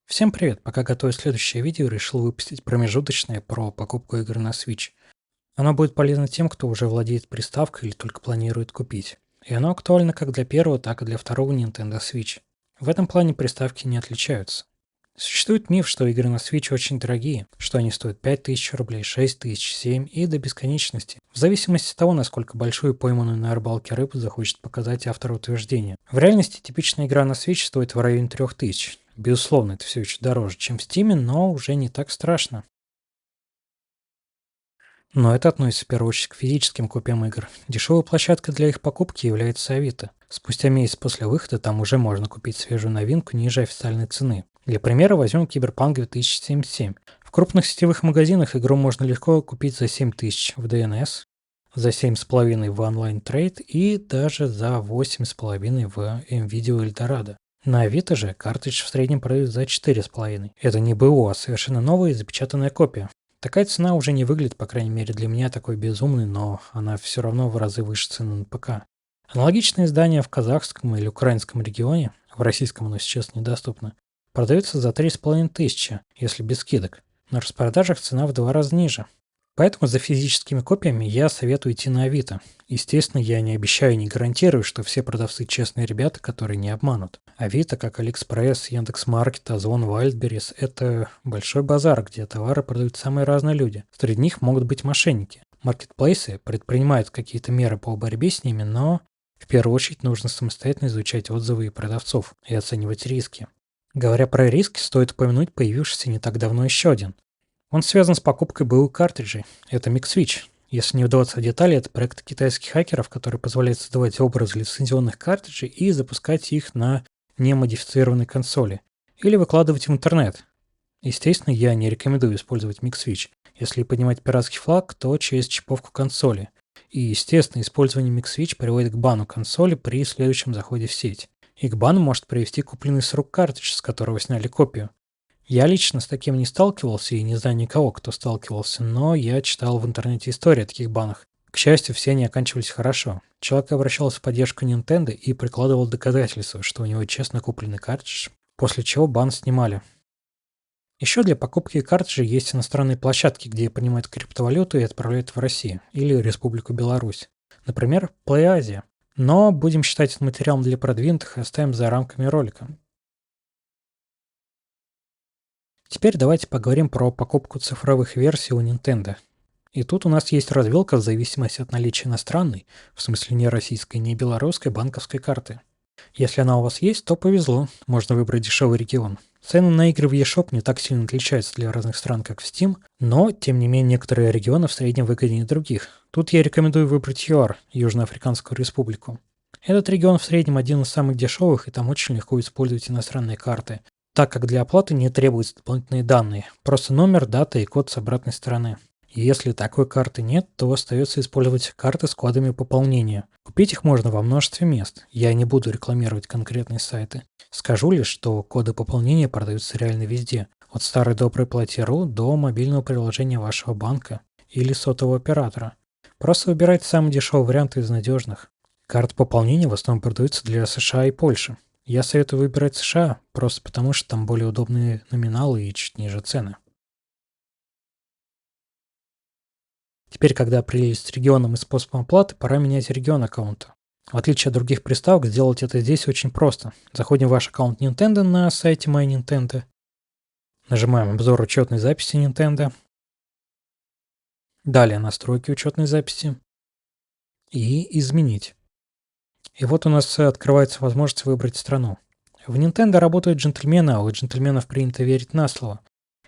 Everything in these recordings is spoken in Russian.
Всем привет! Пока готовлю следующее видео, решил выпустить промежуточное про покупку игр на Switch. Оно будет полезно тем, кто уже владеет приставкой или только планирует купить. И оно актуально как для первого, так и для второго Nintendo Switch. В этом плане приставки не отличаются. Существует миф, что игры на Switch очень дорогие, что они стоят 5000 рублей, 6000, 7 и до бесконечности, в зависимости от того, насколько большую пойманную на рыбалке рыбу захочет показать автор утверждения. В реальности типичная игра на Switch стоит в районе 3000. Безусловно, это все еще дороже, чем в Steam, но уже не так страшно. Но это относится в первую очередь к физическим копиям игр. Дешевой площадкой для их покупки является Авито. Спустя месяц после выхода там уже можно купить свежую новинку ниже официальной цены. Для примера возьмем Киберпанк 2077. В крупных сетевых магазинах игру можно легко купить за 7000 в DNS, за 7,5 в онлайн трейд и даже за 8,5 в MVideo Eldorado. На Авито же картридж в среднем продают за 4,5. Это не БУ, а совершенно новая и запечатанная копия. Такая цена уже не выглядит, по крайней мере для меня, такой безумной, но она все равно в разы выше цены на ПК. Аналогичные издания в казахском или украинском регионе, в российском оно сейчас недоступно, продаются за 3500, если без скидок. На распродажах цена в 2 раза ниже. Поэтому за физическими копиями я советую идти на Авито. Естественно, я не обещаю и не гарантирую, что все продавцы честные ребята, которые не обманут. Авито, как Алиэкспресс, Яндекс.Маркет, Озон, Wildberries – это большой базар, где товары продают самые разные люди. Среди них могут быть мошенники. Маркетплейсы предпринимают какие-то меры по борьбе с ними, но в первую очередь нужно самостоятельно изучать отзывы и продавцов и оценивать риски. Говоря про риски, стоит упомянуть появившийся не так давно еще один. Он связан с покупкой БУ картриджей. Это MixSwitch. Если не вдаваться в детали, это проект китайских хакеров, который позволяет создавать образы лицензионных картриджей и запускать их на немодифицированной консоли. Или выкладывать в интернет. Естественно, я не рекомендую использовать MixSwitch. Если поднимать пиратский флаг, то через чиповку консоли. И, естественно, использование MixSwitch приводит к бану консоли при следующем заходе в сеть. И к бану может привести купленный с рук картридж, с которого сняли копию. Я лично с таким не сталкивался и не знаю никого, кто сталкивался, но я читал в интернете истории о таких банах. К счастью, все они оканчивались хорошо. Человек обращался в поддержку Nintendo и прикладывал доказательства, что у него честно купленный картридж, после чего бан снимали. Еще для покупки картриджей есть иностранные площадки, где принимают криптовалюту и отправляют в Россию или Республику Беларусь. Например, PlayAsia. Но будем считать это материалом для продвинутых и оставим за рамками ролика. Теперь давайте поговорим про покупку цифровых версий у Nintendo. И тут у нас есть развилка в зависимости от наличия иностранной, в смысле не российской, не белорусской банковской карты. Если она у вас есть, то повезло, можно выбрать дешевый регион. Цены на игры в eShop не так сильно отличаются для разных стран, как в Steam, но, тем не менее, некоторые регионы в среднем выгоднее других. Тут я рекомендую выбрать ЮАР, Южноафриканскую республику. Этот регион в среднем один из самых дешевых, и там очень легко использовать иностранные карты, так как для оплаты не требуются дополнительные данные, просто номер, дата и код с обратной стороны. И если такой карты нет, то остается использовать карты с кодами пополнения. Купить их можно во множестве мест. Я не буду рекламировать конкретные сайты. Скажу лишь, что коды пополнения продаются реально везде. От старой доброй Плати.ру до мобильного приложения вашего банка или сотового оператора. Просто выбирайте самый дешевый вариант из надежных. Карты пополнения в основном продаются для США и Польши. Я советую выбирать США, просто потому что там более удобные номиналы и чуть ниже цены. Теперь, когда определились с регионом и способом оплаты, пора менять регион аккаунта. В отличие от других приставок, сделать это здесь очень просто. Заходим в ваш аккаунт Nintendo на сайте My Nintendo. Нажимаем обзор учетной записи Nintendo. Далее настройки учетной записи. И изменить. И вот у нас открывается возможность выбрать страну. В Nintendo работают джентльмены, а у джентльменов принято верить на слово.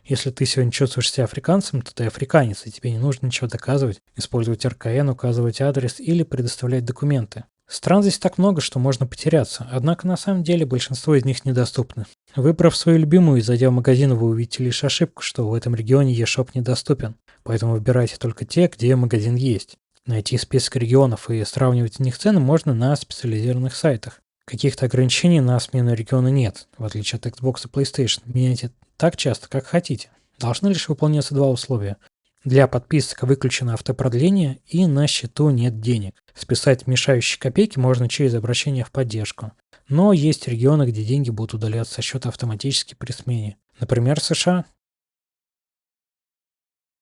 Если ты сегодня чувствуешь себя африканцем, то ты африканец, и тебе не нужно ничего доказывать, использовать РКН, указывать адрес или предоставлять документы. Стран здесь так много, что можно потеряться, однако на самом деле большинство из них недоступны. Выбрав свою любимую и зайдя в магазин, вы увидите лишь ошибку, что в этом регионе eShop недоступен, поэтому выбирайте только те, где магазин есть. Найти список регионов и сравнивать в них цены можно на специализированных сайтах. Каких-то ограничений на смену региона нет, в отличие от Xbox и PlayStation. Меняйте так часто, как хотите. Должны лишь выполняться 2 условия. Для подписок выключено автопродление и на счету нет денег. Списать мешающие копейки можно через обращение в поддержку. Но есть регионы, где деньги будут удаляться со счета автоматически при смене. например, США.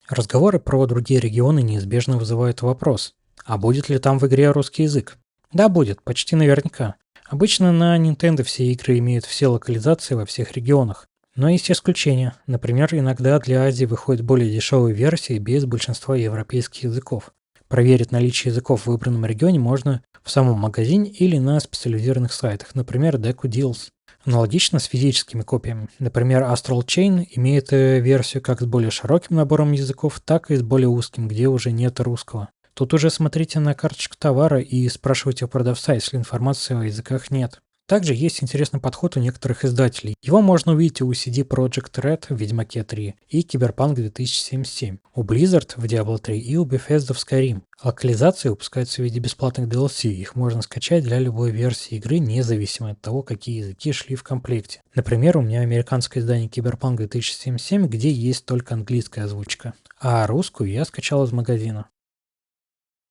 Разговоры про другие регионы неизбежно вызывают вопрос, а будет ли там в игре русский язык? Да, будет, почти наверняка. Обычно на Nintendo все игры имеют все локализации во всех регионах. Но есть исключения. Например, иногда для Азии выходят более дешевые версии без большинства европейских языков. Проверить наличие языков в выбранном регионе можно в самом магазине или на специализированных сайтах, например, Deku Deals. Аналогично с физическими копиями. Например, Astral Chain имеет версию как с более широким набором языков, так и с более узким, где уже нет русского. Тут уже смотрите на карточку товара и спрашивайте у продавца, если информации о языках нет. Также есть интересный подход у некоторых издателей. Его можно увидеть у CD Projekt Red в Ведьмаке 3 и Cyberpunk 2077, у Blizzard в Diablo 3 и у Bethesda в Skyrim. Локализации выпускаются в виде бесплатных DLC, их можно скачать для любой версии игры, независимо от того, какие языки шли в комплекте. Например, у меня американское издание Cyberpunk 2077, где есть только английская озвучка, а русскую я скачал из магазина.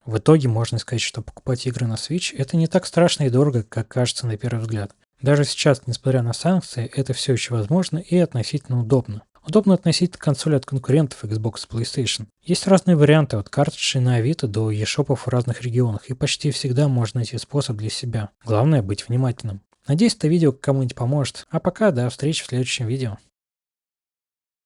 В итоге можно сказать, что покупать игры на Switch это не так страшно и дорого, как кажется на первый взгляд. Даже сейчас, несмотря на санкции, это все еще возможно и относительно удобно. Удобно относительно консоли от конкурентов Xbox и PlayStation. Есть разные варианты от картриджей на Авито до eShop'ов в разных регионах, и почти всегда можно найти способ для себя. Главное быть внимательным. Надеюсь, это видео кому-нибудь поможет. А пока до встречи в следующем видео.